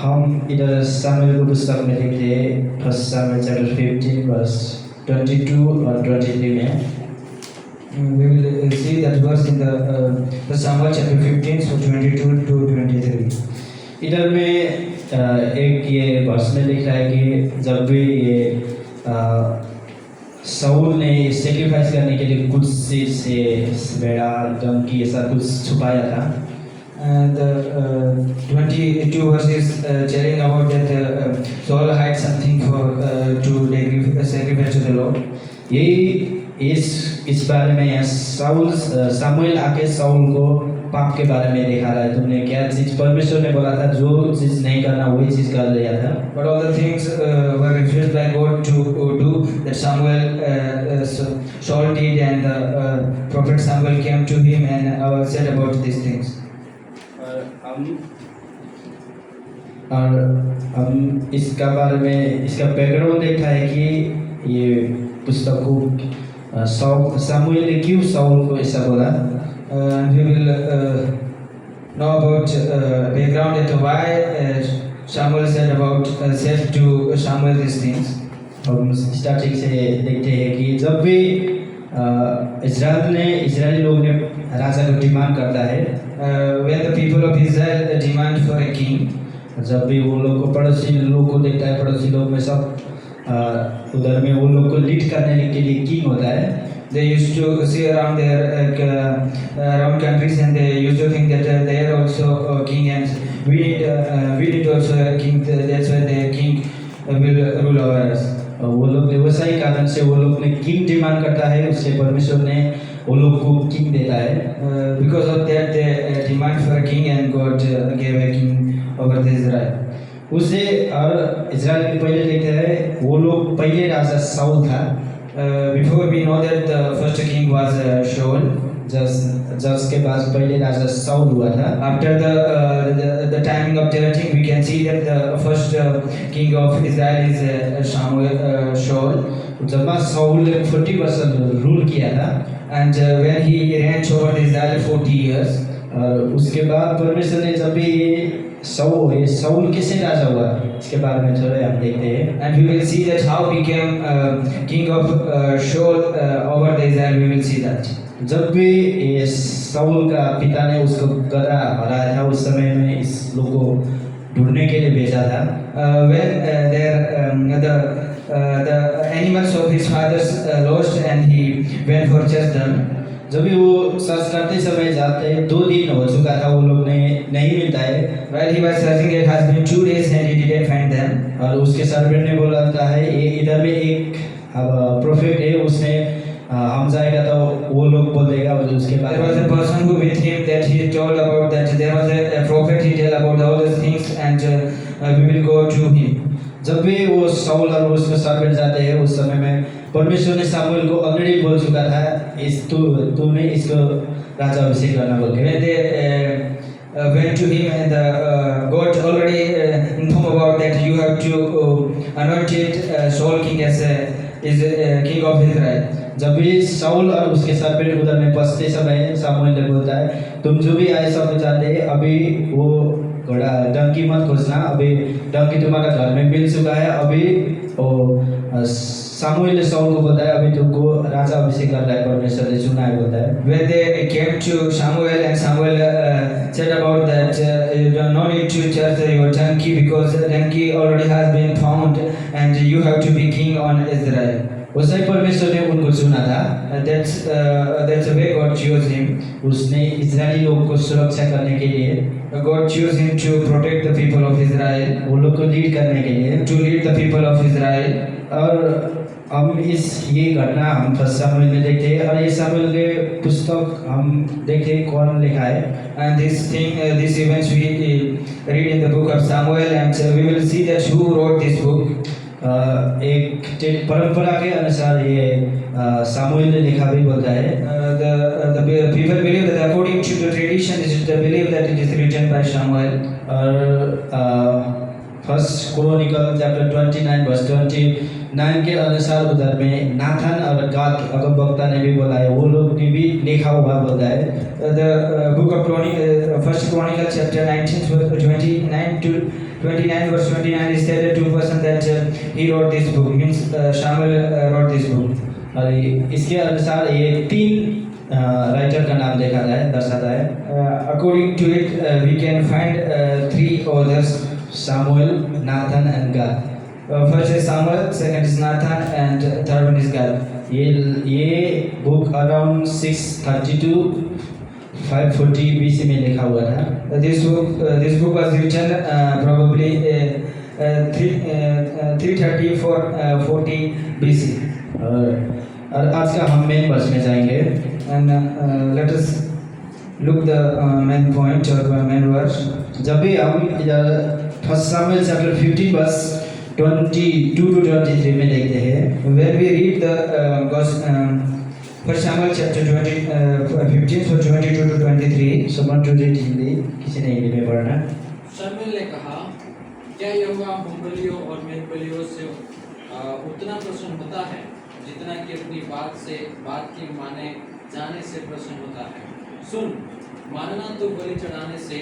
हम इधर सामुएल को पुस्तक में देखते हैं फर्स्ट सामुएल चैप्टर 15 वर्स 22 और 23 में We will see that verse in the Samuel chapter 15, so 22 to 23. इधर में एक ये वर्ष में लिख रहा है कि जब भी ये साउल ने सेक्रीफाइस करने के लिए कुछ चीज से भेड़ा डंकी ऐसा कुछ छुपाया था। And the 22 verse is telling about that Saul had something for to sacrifice to the Lord. यही इस बारे में यहाँ सामुएल आके साउल को पाप के बारे में दिखा रहा है। तुमने क्या चीज परमेश्वर ने बोला था, जो चीज नहीं करना वही चीज कर दिया था। But all the things were refused by God to do that Saul did, and the prophet Samuel came to him and said about these things. और हम इसका बारे में इसका बैकग्राउंड देखा है कि ये पुस्तक को सामुएल ने क्यों साउल को ऐसा बोला। We will know about background that why Samuel said to Samuel these things. हम स्टार्टिंग से देखते हैं कि जब भी इजरायली लोग ने राजा को डिमांड करता है, when the people of Israel demand for a king, जब भी वो लोग को पड़ोसी लोग को देखता है, पड़ोसी लोग में सब उधर में वो लोग को लीड करने के लिए किंग होता है। They used to see around their around countries, and they used to think that they are also king, and we need also a king. That's why the king will rule over us. वो लोग व्यवसायी कारण से वो लोग ने king demand करता है, उससे परमेश्वर ने वो लोग को किंग देता है। Because of that they demand for a king, and God gave a king over the Israel. उसे और इजराइल के पहले देखते हैं वो लोग पहले राजा साउल था। Before we know that the first king was Shaul. जज के बाद पहले राजा साउल हुआ था। After the timing of judging, we can see that the first king of Israel is Shaul. जब साउल ने 40 वर्ष रूल किया था, and when he reigned over Israel 40 years, और उसके बाद परमेश्वर ने जब भी साउल कैसे राजा हुआ इसके बारे में थोड़ा हम देखते हैं। and we will see that how became king of Shaul over the Israel. We will see that जब भी साउल का पिता ने उसको गधा हराया था, उस समय में इस लोग को ढूंढने के लिए भेजा था। when the animals of his fathers lost, and he went for chase them. जब भी वो सर्च करते समय जाते 2 दिन हो चुका था, वो लोग ने नहीं मिलता है। While he was searching, it has been 2 days and he didn't find them. और उसके सर्वेंट ने बोला था है ये इधर में एक प्रोफेट है, उसने हम जाएगा तो वो लोग बोल देगा। उसके बाद there was a person who with him that he told about that there was a prophet, he tell about all these things, and we will go to him. जब भी वो साउल और उसके सर्वेंट जाते हैं, उस समय में परमेश्वर ने सामुएल को ऑलरेडी बोल चुका था तूने इसको राजा अभिषेक करना बोल के। When they went to him, and God already informed about that you have to anoint Saul king as king of Israel. जब भी साउल और उसके सर्वेंट उधर में पहुंचते समय सामुएल ने बोलता है तुम जो भी आए सब जानते हैं, अभी वो घोड़ा डंकी मत खोजना, अभी डंकी तुम्हारा घर में मिल चुका है। अभी वो सामुएल ने साउल को बोलता है अभी तुमको राजा अभिषेक करना है, परमेश्वर ने चुना है बोलता है। When they came to Samuel, and Samuel said about that you do not need to chase your donkey, because the donkey already has been found, and you have to be king on Israel. उससे परमेश्वर ने उनको चुना था। That's the way God chose him. उसने Israeli लोगों को सुरक्षा करने के लिए God chose him to protect the people of Israel, वो लोग को लीड करने के लिए, to lead the people of Israel. और हम ये घटना हम फर्स्ट सामुएल में देखते हैं, और ये सामुएल के पुस्तक हम देखते हैं कौन लिखा है। And these events we read in the book of Samuel, and we will see that who wrote this book. एक परंपरा के अनुसार ये सामुएल ने लिखा भी बोलता है। The people believe that according to the tradition, it is the belief that it is written by Samuel. और फर्स्ट क्रॉनिकल चैप्टर 29 वर्स 29 के अनुसार उधर में नाथन और गाद अगमवक्ता ने भी बोला है, वो लोग ने भी लिखा हुआ बोलता है। The book of First Chronicle chapter 19 verse 29 29 verse 29 is said to person that he wrote this book, means Samuel wrote this book. और इसके अनुसार ये 3 राइटर का नाम दर्शाता है। According to it, we can find 3 authors: Samuel, Nathan and गाद। first is Samuel, second is Nathan, and third one is Gad. ये बुक अराउंड 632 540 BC में लिखा हुआ था। This book was written probably 330 for 40 BC. और आज का हम मेन वर्स में जाएंगे। And let us look the main point or main verse. जब भी हम first Samuel chapter 15 verse 22 to 23 में देखते हैं, When we read the First Samuel chapter 15 for 22 to 23. someone to read Hindi, किसी ने हिंदी में पढ़ना। शमूएल ने कहा, क्या यहोवा होमबलियों और मेलबलियों से उतना प्रसन्न होता है जितना कि अपनी बात की माने जाने से प्रसन्न होता है? सुन, मानना तो बलि चढ़ाने से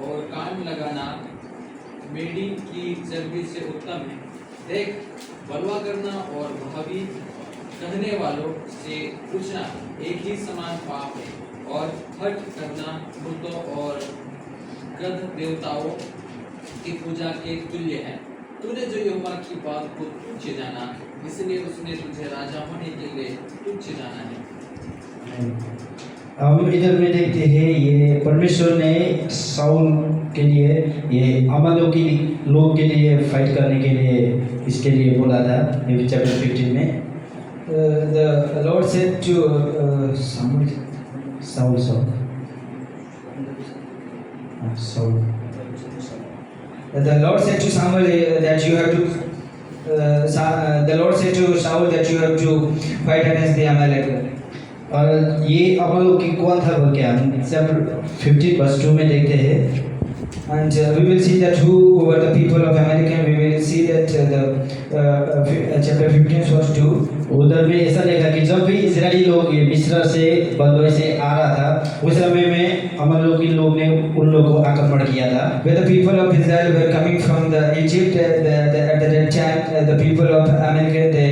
और कान लगाना मेढ़ी की चर्बी से उत्तम है। देख, बलवा करना और भावी कहने वालों से पूछना एक ही समान पाप है, और हठ करना बुतों और गध देवताओं की पूजा के तुल्य है। तूने जो यहोवा की बात को तुच्छ जाना, इसलिए उसने तुझे राजा होने के लिए तुच्छ जाना है। हम इधर में देखते हैं ये परमेश्वर ने साउल के लिए, ये अमालेकी लोग के लिए फाइट करने के लिए इसके लिए बोला था चैप्टर 15 में। The Lord said to Saul the Lord said to Samuel that you have to the Lord said to Saul that you have to fight against the Amalek. और ये अमालेकी कौन था बोल के हम चैप्टर 15 वर्स 2 में देखते हैं। And we will see that who were the people of Amalek, and we will see that chapter 15 verse 2. उधर में ऐसा लिखा कि जब भी इजरायली लोग ये मिस्र से बंधुए से आ रहा था, उस समय में अमालेकी लोग ने उन लोगों को आक्रमण किया था। When the people of Israel were coming from the Egypt, at that time the people of Amalek they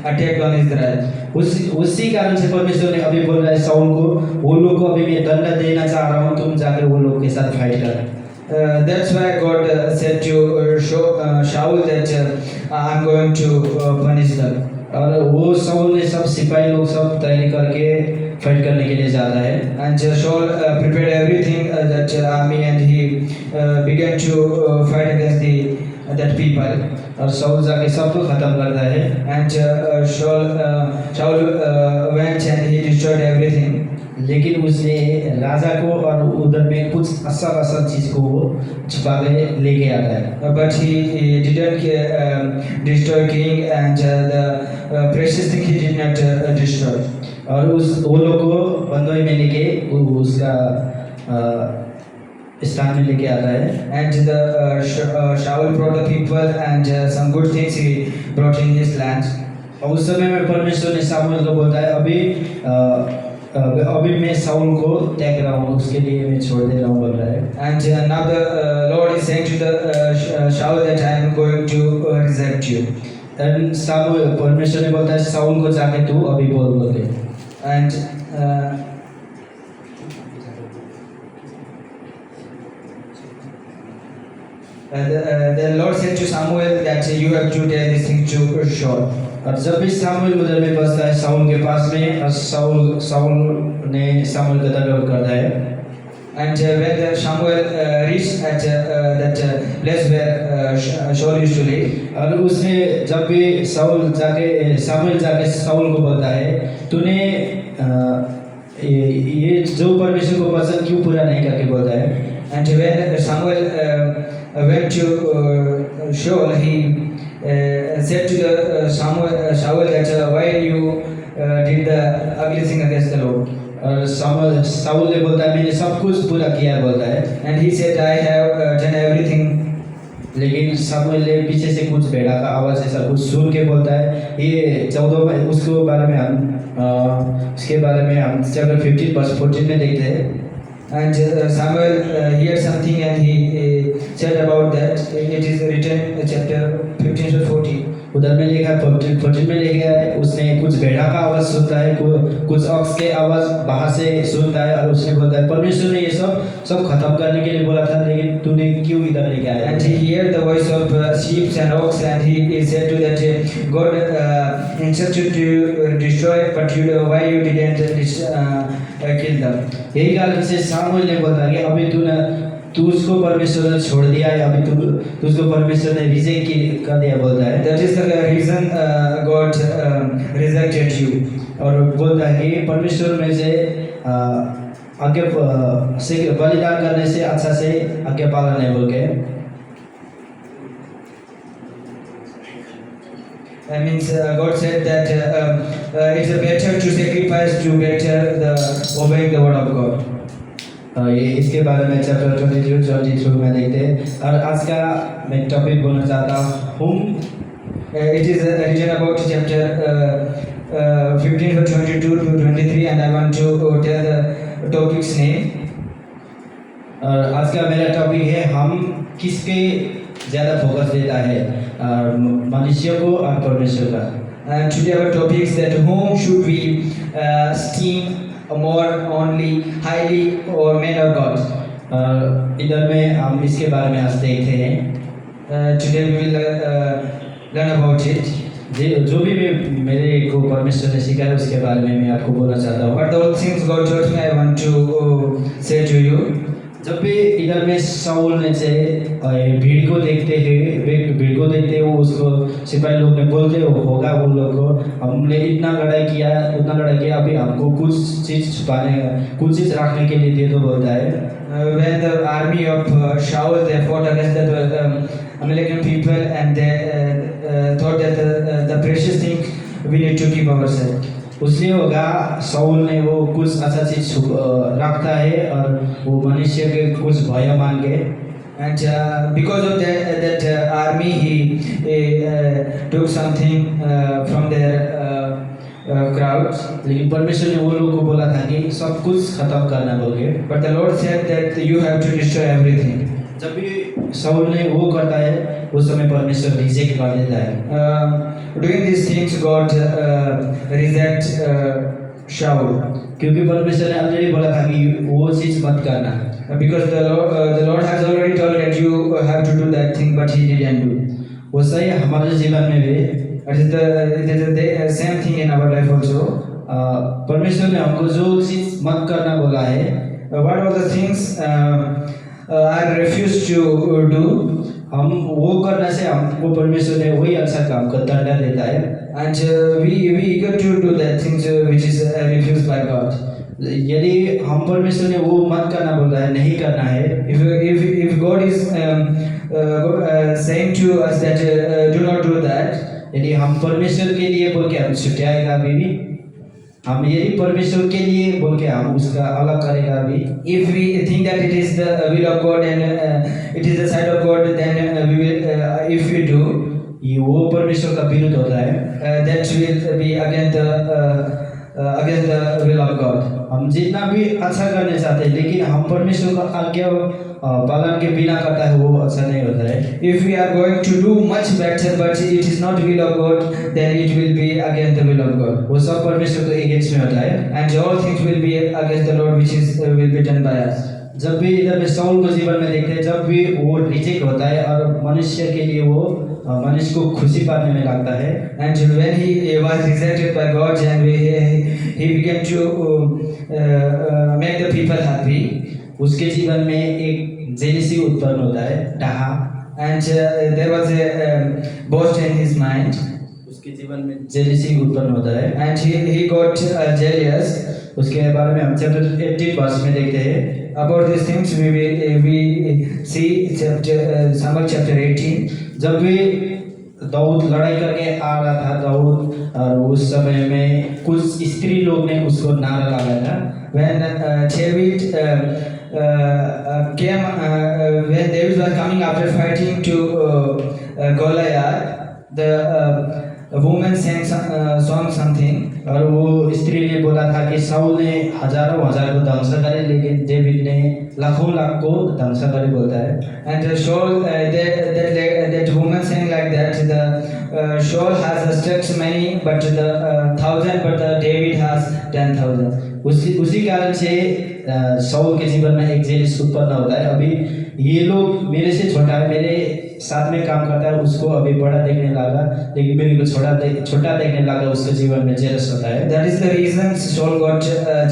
attacked on Israel. उसी कारण से परमेश्वर ने अभी बोल रहा है साउल को, वो लोग को अभी मैं दंड देना चाह रहा हूँ, तुम जाकर वो लोग के साथ फाइट कर। That's why God said to Shaul that I'm going to punish them. और वो साउल ने सब सिपाही लोग सब तैयारी करके फाइट करने के लिए जा रहा है। And Saul prepared everything that army, and he began to fight against that people. और साउल जाके सबको खत्म करता है। And Saul went and he destroyed everything. लेकिन उसने राजा को और उधर में कुछ असल चीज को छुपा के लेके आता है। But he didn't destroy king, and the precious thing he did not destroy. और वो लोग को बंदोई में लेके उसका स्थान में लेके आता है। And Shaul brought the people, and some good things he brought in his land. और उस समय में परमेश्वर ने सामुएल को बोलता है अभी मैं साउल को त्याग रहा हूँ, उसके लिए मैं छोड़ दे रहा हूँ बोल रहा है। And now the Lord is saying to the Shaul that I am going to reject you. And Samuel परमेश्वर ने बोलता है साउल को जाके तू अभी बोल के। And the Lord said to Samuel that you have to tell this thing to Shaul. और जब भी सामुएल उधर में बसता है साउल के पास में, और साउल ने सामुएल का दंडवत करता है। And when Samuel reached at that place where Shaul used to live, और उसने जब भी सामुएल जाके साउल को बोलता है तूने ये जो परमेश्वर को वचन क्यों पूरा नहीं करके बोलता है। and when Samuel went to Shaul, he said to the Saul that why you did the ugly thing against the Lord. और साउल ने बोलता है मैंने सब कुछ पूरा किया बोलता है। And he said I have done everything. लेकिन सामुएल ने पीछे से कुछ भेड़ा का आवाज ऐसा कुछ सुन के बोलता है। ये 14 में उसके बारे में हम चैप्टर 15 वर्स 14 में देखते हैं। And Samuel heard something and he said about that. It is written chapter 15 to 14. उधर में लिखा है 14 में लिखा है उसने कुछ भेड़ा का आवाज सुनता है कुछ ऑक्स के आवाज बाहर से सुनता है और उसने बोलता है परमेश्वर ने ये सब खत्म करने के लिए बोला था लेकिन तूने क्यों इधर लेके आया? And he heard the voice of sheep and ox, and he said to that God instructed to destroy, but why you didn't kill them? यही कारण से सामुएल ने बोला कि अभी तू उसको परमेश्वर ने छोड़ दिया है, अभी तू उसको परमेश्वर ने रिजेक्ट कर दिया बोलता है। That is the reason God rejected you. और बोलता है कि परमेश्वर में से आज्ञा से बलिदान करने से अच्छा से आज्ञा पालन है बोल के। That means God said that it's better to sacrifice to better the obeying the word of God. ये इसके बारे में चैप्टर 22 में देखते हैं और आज का मैं टॉपिक बोलना चाहता हूँ। It is written about chapter 15 to 22 to 23, and I want to tell the topic's name. और आज का मेरा टॉपिक है हम किस पे ज़्यादा फोकस देता है, मनुष्य को और परमेश्वर का। And today our topic is that whom should we esteem more only highly, or man or God? इधर में हम इसके बारे में आज देखते हैं। Today we will learn about it. जो भी मेरे को परमेश्वर ने सिखाया उसके बारे में मैं आपको बोलना चाहता हूँ। But the all things God taught me, I want to say to you. जब भी इधर में साउल ने से भीड़ को देखते हैं, भीड़ को देखते हैं वो उसको सिपाही लोग ने बोलते होगा उन लोग को हमने इतना लड़ाई किया उतना लड़ाई किया, अभी हमको कुछ चीज़ छुपाने कुछ चीज़ रखने के लिए दे दो बोलता है। When the army of Shaul they fought against the American people, and they thought that the precious thing we need to keep ourselves. उसलिए होगा साउल ने वो कुछ अच्छा चीज रखता है और वो मनुष्य के कुछ भय मान के, and because of that army he took something from their crowds. लेकिन परमेश्वर ने वो लोगों को बोला था कि सब कुछ खत्म करना बोल के। But the Lord said that you have to destroy everything. जब भी साउल ने वो करता है उस समय परमेश्वर रिजेक्ट कर देता है। Doing these things God reject Shaul, क्योंकि परमेश्वर ने ऑलरेडी बोला था कि वो चीज मत करना, because the Lord has already told that you have to do that thing, but he didn't do. वो सही हमारे जीवन में भी it is the same thing in our life also. परमेश्वर ने हमको जो चीज मत करना बोला है, What are the things I refuse to do? हम वो करने से हमको परमेश्वर ने वही अच्छा काम का दंड देता है। And we eager to do that things which is refused by God. यदि हम परमेश्वर ने वो मत करना बोल रहा है, नहीं करना है, If God is saying to us that do not do that, यदि हम परमेश्वर के लिए बोल के हम छुट्याएगा अभी भी, हम यदि परमेश्वर के लिए बोल के हम उसका अलग करेगा अभी, if we think that it is the will of God and it is the side of God, then we will if we do, ये वो परमेश्वर का विरुद्ध होता है, that will be against the will of God. हम जितना भी अच्छा करने चाहते हैं लेकिन हम परमेश्वर का आज्ञा पालन के बिना करता है वो अच्छा नहीं होता है। If we are going to do much better but it is not will of God, then it will be against the will of God. वो सब परमेश्वर के अगेंस्ट में होता है, And all things will be against the Lord, which is will be done by us. जब भी इधर में साउल को जीवन में देखते हैं, जब भी वो रिजेक्ट होता है और मनुष्य के लिए वो मनुष्य को खुशी पाने में लगता है, And when he was rejected by God and he began to make the people happy, उसके जीवन में एक जेलिसी उत्पन्न होता है, डाहा, and there was a boast in his mind, उसके जीवन में जेलिसी उत्पन्न होता है, and he got jealous. उसके बारे में हम चैप्टर 18 वर्ष में देखते हैं। About these things we see Samuel chapter 18. जब भी दाऊद लड़ाई करके आ रहा था दाऊद, और उस समय में कुछ स्त्री लोग ने उसको नारा लगाया था। When David came, when David was coming after fighting to Goliath, a woman sang song something. और वो स्त्री ने बोला था कि साउल ने हजारों हजार को ध्वंस करे, लेकिन डेविड ने लाखों लाख को ध्वंस करे बोलता है। And Saul, that woman saying like that, the Saul has struck many, but the 1,000, but the David has 10,000. उसी कारण से साउल के जीवन में एक जेलिस उत्पन्न होता है। अभी ये लोग मेरे से छोटा है, मेरे साथ में काम करता है, उसको अभी बड़ा देखने लगा, लेकिन मेरे को छोटा देखने लगा, उसके जीवन में जेलस होता है। That is the reason Saul got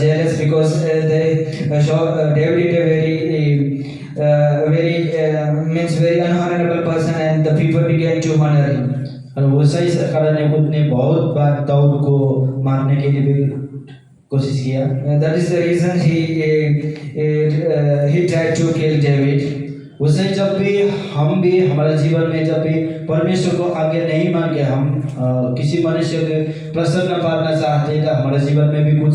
jealous, because David is a very unhonorable person, and the people began to honor him. और वो सही कारण है, उसने बहुत बार दाऊद को मारने के लिए भी कोशिश किया। That is the reason he tried to kill David. उसे जब भी हम भी हमारे जीवन में जब भी परमेश्वर को आगे नहीं मान के हम किसी मनुष्य के प्रसन्न पाना चाहते हैं, तो हमारे जीवन में भी कुछ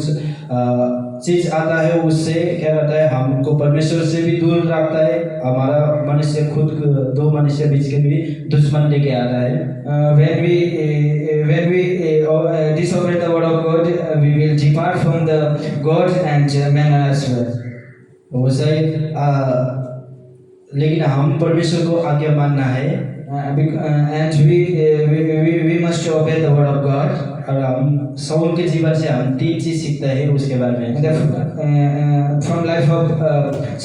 चीज आता है, उससे क्या करता है, हमको परमेश्वर से भी दूर रखता है। हमारा मनुष्य खुद दो मनुष्य बीच के भी दुश्मन लेके आता है। When we disobey the word of God, we will depart from the God and men as well. वैसे लेकिन हम परमेश्वर को आज्ञा मानना है, and we must obey the word of God. और हम साउल के जीवन से हम तीन चीज सीखते हैं उसके बारे में। From life of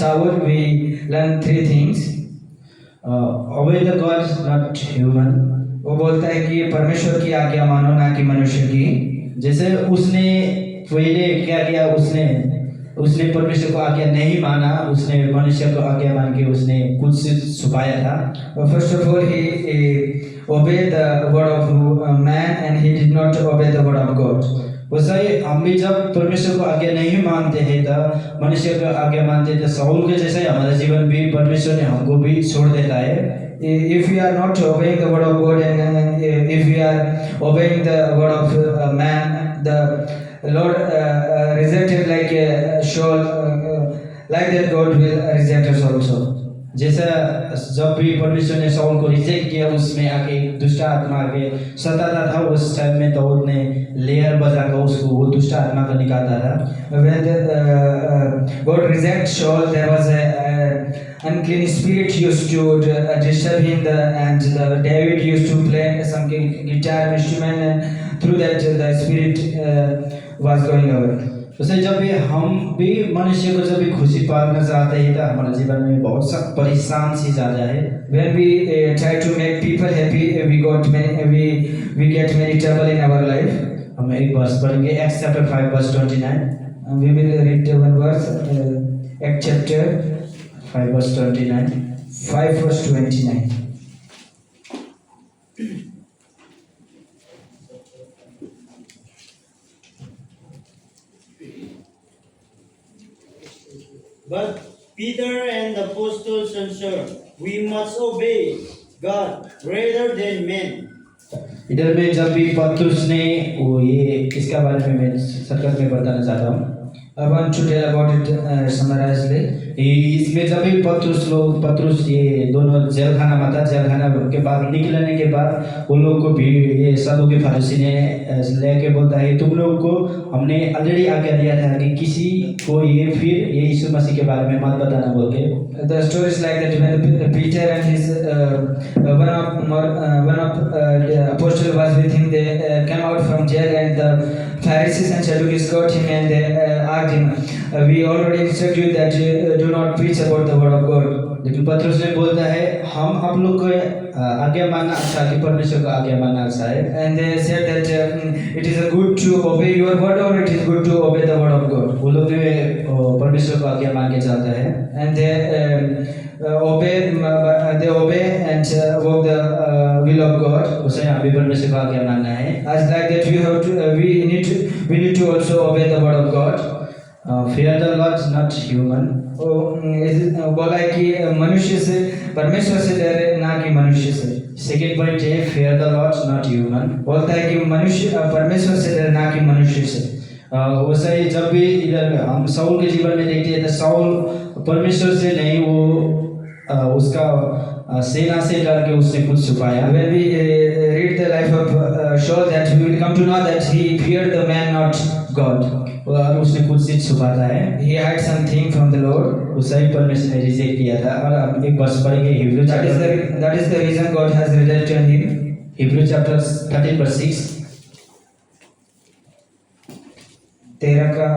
Saul we learn three things. Obey the God, not human. वो बोलता है कि परमेश्वर की आज्ञा मानो, ना कि मनुष्य की। जैसे उसने पहले क्या किया, उसने परमेश्वर को आज्ञा नहीं माना, उसने मनुष्य को आज्ञा मान के उसने कुछ छुपाया था। First of all, he obeyed the word of man, and he did not obey the word of God. वैसे हम भी जब परमेश्वर को आज्ञा नहीं मानते हैं, तो मनुष्य को आज्ञा मानते हैं, तो साउल के जैसे हमारा जीवन भी परमेश्वर ने हमको भी छोड़ देता है। If we are not obeying the word of God, and if we are obeying the word of man, the Lord rejected like Saul, like that God will reject us also. जैसा जब भी परमेश्वर ने साउल को reject किया, उसमें आके एक दुष्ट आत्मा आके सताता था, उस टाइम में दाऊद ने लेयर बजाकर उसको वो दुष्ट आत्मा को निकालता था। When God rejected Saul, there was a unclean spirit used to disturb him, and David used to play some guitar instrument, and through that the spirit was going away. वैसे जब भी हम भी मनुष्य को जब भी खुशी पाना चाहते हैं, तो हमारे जीवन में बहुत सा परेशान चीज आ जाए। When we try to make people happy, we get many trouble in our life. हम एक वर्ष पढ़ेंगे, Acts chapter 5 verse 29। We will read one verse, Acts chapter 5 verse 29। 5 verse 29. But Peter and the apostles answered, "We must obey God rather than men." इधर में जब भी पतरुस ने वो ये इसका बारे में मैं संक्षेप में बताना चाहता हूँ। I want to tell about it summarizedly. इसमें जब भी पतरुस ये दोनों जेलखाना में था, जेलखाना के बाद निकलने के बाद उन लोग को भी ये सदूकी फरीसी ने लेके बोलता है, तुम लोग को हमने ऑलरेडी आज्ञा दिया था कि किसी को ये फिर ये यीशु मसीह के बारे में मत बताना बोल के। The story is like that when Peter and his one of the apostle was with him, they came out from jail, and the Pharisees and Sadducees got him, and they asked him, "We already instructed you that do not preach about the word of God." लेकिन पतरुस ने बोलता है, हम आप लोग को आज्ञा मानना अच्छा कि परमेश्वर का आज्ञा मानना अच्छा है। And they said that it is good to obey your word, or it is good to obey the word of God. वो लोग भी परमेश्वर को आज्ञा मान के चलते हैं। And they obey and walk the will of God. उसे हम भी परमेश्वर का आज्ञा मानना है। As like that, we need to also obey the word of God. Fear the Lord, not human. बोला है कि मनुष्य से, परमेश्वर से डरे, ना कि मनुष्य से। सेकेंड पॉइंट है fear the Lord, not human. बोलता है कि मनुष्य परमेश्वर से डरे, ना कि मनुष्य से। वैसे ही जब भी इधर हम साउल के जीवन में देखते हैं, तो साउल परमेश्वर से नहीं, वो उसका सेना से डर के उसने कुछ छुपाया। When we read the life of Saul, that we will come to know that he feared the man, not God. और उसने कुछ चीज छुपाता है, He had something from the Lord. उसे ही परमेश्वर ने रिजेक्ट किया था। और अब एक वर्ष पढ़ेंगे Hebrew That is the reason God has rejected him. Hebrew chapter 13 verse 6। 13 का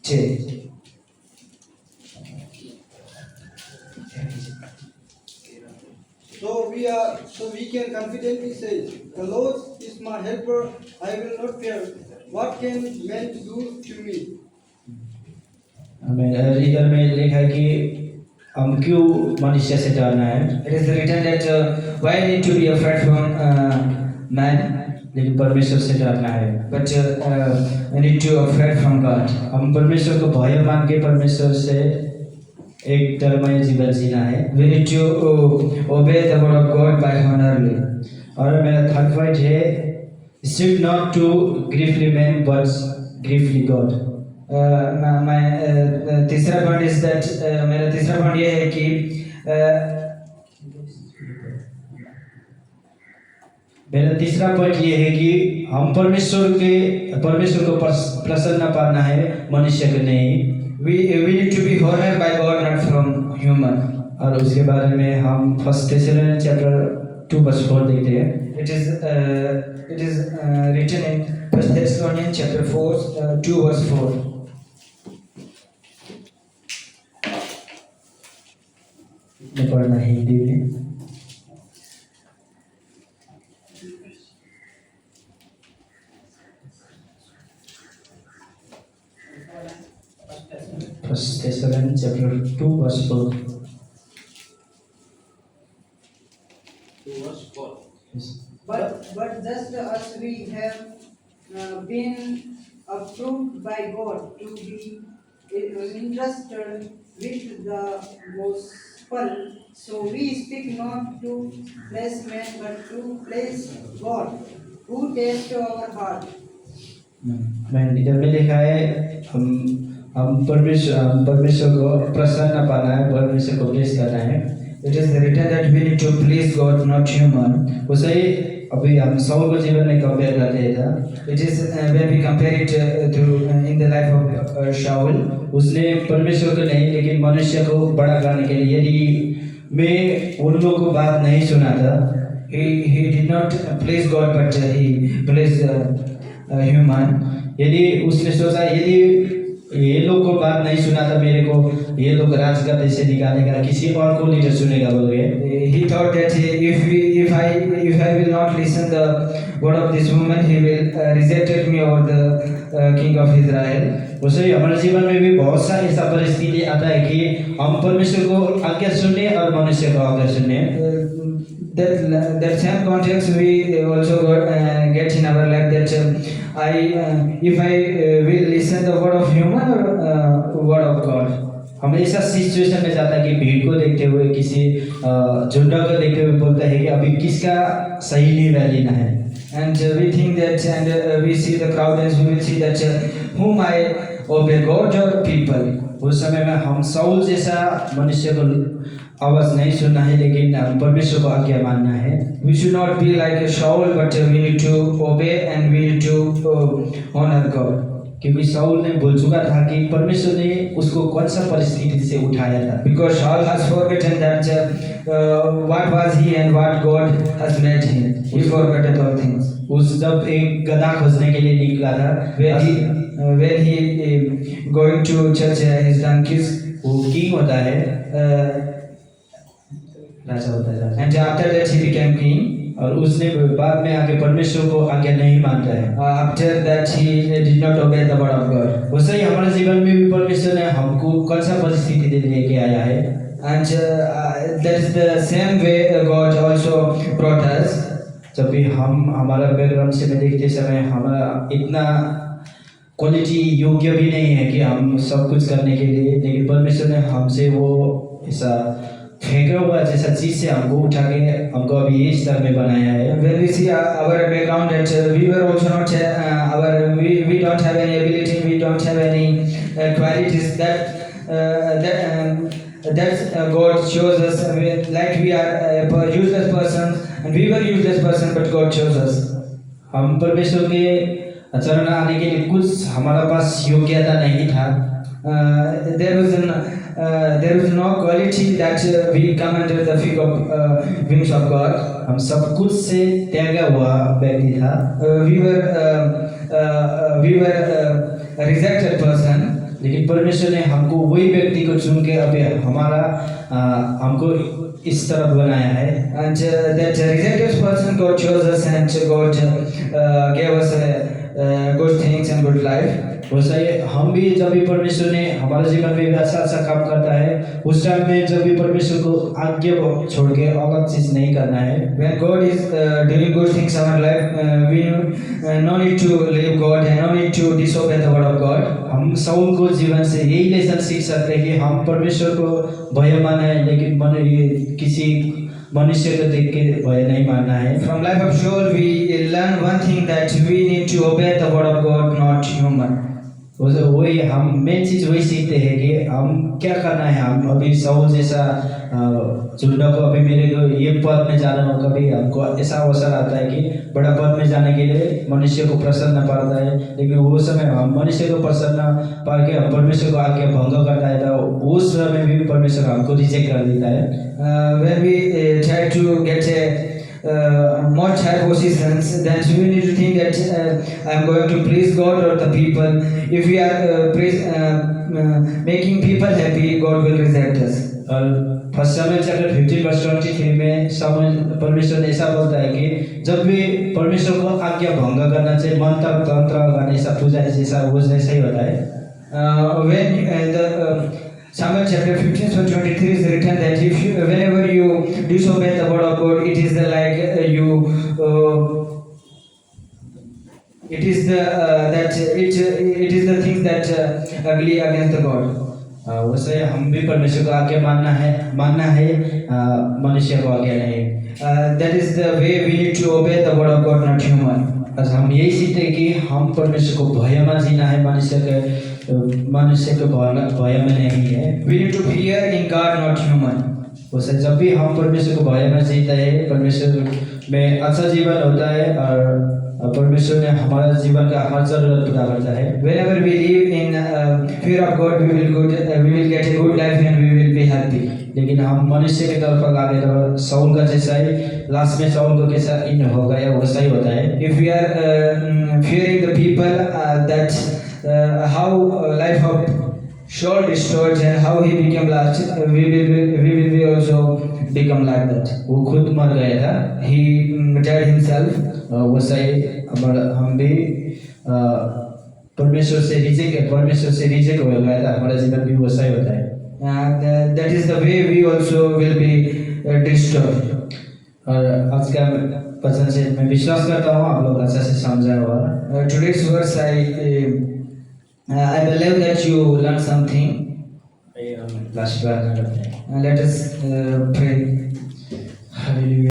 6। So we can confidently say, the Lord is my helper, I will not fear. What can man do to me? हमें इधर में लिखा है कि हम क्यों मनुष्य से डरना है, It is written that why need to be afraid from man, लेकिन परमेश्वर से डरना है। but we need to afraid from God. हम परमेश्वर को भय मान के परमेश्वर से एक डरमय जीवन जीना है। We need to obey the word of God by honorably. और मेरा थर्ड पॉइंट है, should not to grievely man but grievely God। My तीसरा पॉइंट इज दैट मेरा तीसरा पॉइंट ये है कि मेरा तीसरा पॉइंट ये है कि हम परमेश्वर को प्रसन्न पाना है, मनुष्य को नहीं। we need to be honored by God, not from human. और उसके बारे में हम फर्स्ट थेसलोनियंस चैप्टर 2 वर्स 4 देखते हैं। It is written in 1 Thessalonians chapter 4 2 verse 4. मैं पढ़ना है हिंदी में। First Thessalonians chapter 2 verse 4। verse 4. But just as we have been approved by God to be entrusted with the gospel, so we speak not to please men but to please God, who tests our heart. मैं इधर में लिखा है, हम परमेश्वर को प्रसन्न पाना है, परमेश्वर को प्लीज करना है। It is written that we need to please God, not human. उसे अभी हम साउल के जीवन में कंपेयर करते हैं। It is when we compare it to in the life of Shaul. उसने परमेश्वर को नहीं लेकिन मनुष्य को बड़ा करने के लिए, यदि मैं उन लोगों को बात नहीं सुना था, He did not please God, but he pleased human. यदि उसने सोचा यदि ये लोग को बात नहीं सुना था, मेरे को ये लोग राजगद्दे से निकालेगा, किसी और को लीडर सुनेगा बोल गए। He thought that if I will not listen the word of this woman, he will reject me over the king of Israel. वैसे ही हमारे जीवन में भी बहुत सा ऐसा परिस्थिति आता है कि हम परमेश्वर को आज्ञा सुने और मनुष्य को आज्ञा सुने। That same context we also get in our life, that if I will listen the word of human or word of God. हम ऐसा सिचुएशन में जाता है कि भीड़ को देखते हुए, किसी झुंड को देखते हुए बोलता है कि अभी किसका सही निर्णय लेना है। And we think that, and we see the crowd, and we will see that whom I obey, God or people. उस समय में हम साउल जैसा मनुष्य को आवाज नहीं सुनना है, लेकिन परमेश्वर को आज्ञा मानना है। We should not be like a Shaul, but we need to obey and we need to honor God. क्योंकि साउल ने भूल चुका था कि परमेश्वर ने उसको कौन सा परिस्थिति से उठाया था। Because Saul has forgotten that what was he and what God has made him. He forgot all things. उस जब एक गधा खोजने के लिए निकला था, When he going to church his donkeys, वो किंग होता है, राजा होता है राजा। and after that he became king. और उसने बाद में आके परमेश्वर को आज्ञा नहीं मानता है। After that he did not obey the word of God. वैसे ही हमारे जीवन में भी परमेश्वर ने हमको कौन सा परिस्थिति दे लेके आया है। And that is the same way God also brought us. जब भी हम हमारा बैकग्राउंड से में देखते समय हमारा इतना क्वालिटी योग्य भी नहीं है कि हम सब कुछ करने के लिए, लेकिन परमेश्वर ने हमसे वो ऐसा फेंका हुआ जैसा चीज से हमको उठा के हमको अभी ये स्तर में बनाया है। When we see our background, that we were also not we don't have any ability, we don't have any qualities that that God chose us like we are useless persons, and we were useless person, but God chose us. हम परमेश्वर के चरण में आने के लिए कुछ हमारा पास योग्यता नहीं था। There was no quality that we come under the wings of God. हम सब कुछ से त्यागा हुआ व्यक्ति था। We were a rejected person. लेकिन परमेश्वर ने हमको वही व्यक्ति को चुन के अभी हमको इस तरफ बनाया है। And that rejected person God chose us, and God gave us good things and good life. वैसा ही हम भी जब भी परमेश्वर ने हमारे जीवन में भी अच्छा अच्छा काम करता है, उस टाइम में जब भी परमेश्वर को आज्ञा छोड़ के अलग चीज नहीं करना है। When God is doing good things in our life, we no need to leave God and no need to disobey the word of God. हम साउल को जीवन से यही लेसन सीख सकते हैं कि हम परमेश्वर को भय माने, लेकिन किसी मनुष्य को देख के भय नहीं मानना है। From life of Saul, we learn one thing, that we need to obey the word of God, not human. वही हम मेन चीज वही सीखते हैं कि हम क्या करना है। हम अभी साउल जैसा चुनने को, अभी मेरे को ये पद में जाना हो, कभी हमको ऐसा अवसर आता है कि बड़ा पद में जाने के लिए मनुष्य को प्रसन्न पाता है, लेकिन वो समय हम मनुष्य को प्रसन्न पा के हम परमेश्वर को आज्ञा भंग करता है, तो उस समय भी परमेश्वर हमको रिजेक्ट कर देता है। When we try to get more higher positions, then we need to think that I am going to please God or the people. If we are making people happy, God will reject us. और first Samuel chapter 15:23 में परमेश्वर ने ऐसा बोलता है कि जब भी परमेश्वर को आज्ञा भंग करना चाहिए, मंत्र तंत्र गणेशा पूजा जैसा वो जैसा ही होता है। When the Samuel chapter 15:23 is written that whenever you disobey the word of God, it is the thing that ugly against the God. वैसे हम भी परमेश्वर को आज्ञा मानना है, मनुष्य को आज्ञा नहीं। That is the way we need to obey the word of God, not human. अच्छा, हम यही सीखते हैं कि हम परमेश्वर को भय में जीना है, मनुष्य के भय में नहीं है। We need to fear in God, not human. वैसे जब भी हम परमेश्वर को भय में जीते हैं, परमेश्वर में अच्छा जीवन होता है और परमेश्वर ने हमारा जीवन का हर जरूरत पूरा करता है। Whenever we live in fear of God, we will get a good life and we will be happy. लेकिन हम मनुष्य के तरफ आगे तो साउल का जैसा ही लास्ट में साउल को कैसा इन हो गया वैसा ही होता है। If we are fearing the people, that how life of Saul destroyed and how he became last, we will be also become like that. वो खुद मर गया था, He died himself. वैसा ही हम भी परमेश्वर से रिजेक्ट हो गया था, हमारा जीवन भी वैसा ही होता है। That is the way we also will be destroyed. और आज का वचन से मैं विश्वास करता हूँ आप लोग अच्छा से समझा होगा। Today's verse, I believe that you learned something. Last प्रार्थना करते हैं। Let us pray. हालेलुया।